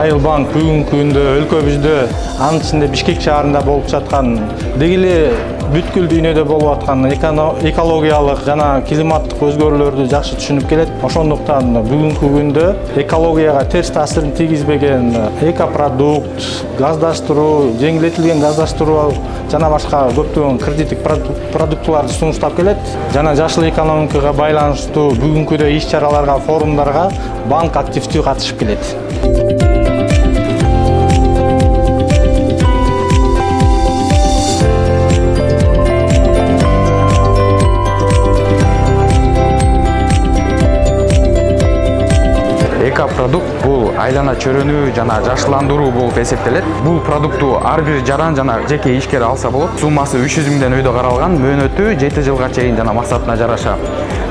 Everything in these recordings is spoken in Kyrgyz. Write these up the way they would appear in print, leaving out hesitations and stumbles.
Айыл банк бүгүнкү күндө өлкөбүздө, анын ичинде Бишкек шаарында болуп жаткан, деги эле бүткүл дүйнөдө болуп аткан экологиялык жана климаттык өзгөрүүлөрдү жакшы түшүнүп келет. Ошондуктан бүгүнкү күндө экологияга терс таасирин тийгизбеген экопродукт, газдаштыруу, жеңилдетилген газдаштыруу жана башка көптөгөн кредиттик продуктуларды сунуштап келет. Жана жашыл экономикага байланыштуу бүгүнкүдөй иш-чараларга, форумдарга банк активдүү катышып келет. Экопродукт бул айлана чөрөнүү жана жашыландыруу болуп эсептелет. Бул продуктту ар бир жаран жана жеке ишкер алса болот. Суммасы 300 миңден өйдө каралган, мөөнөтү 7 жылга чейин жана максатына жараша.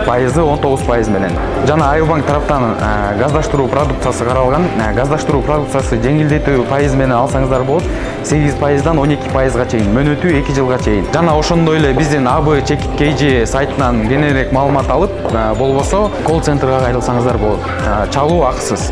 Пайызы 19% менен. Жана Айыл банк тараптан газдаштыруу продукциясы каралган. Газдаштыруу продукциясы жеңилдетүү пайыз менен алсаңыздар болот. 8%дан 12%га чейин, мөөнөтү 2 жылга чейин. Жана ошондой эле биздин АБ Чекит сайтынан кененирээк маалымат алып, болбосо колл центрге кайрылсаңыздар болот. Чалуу акысыз.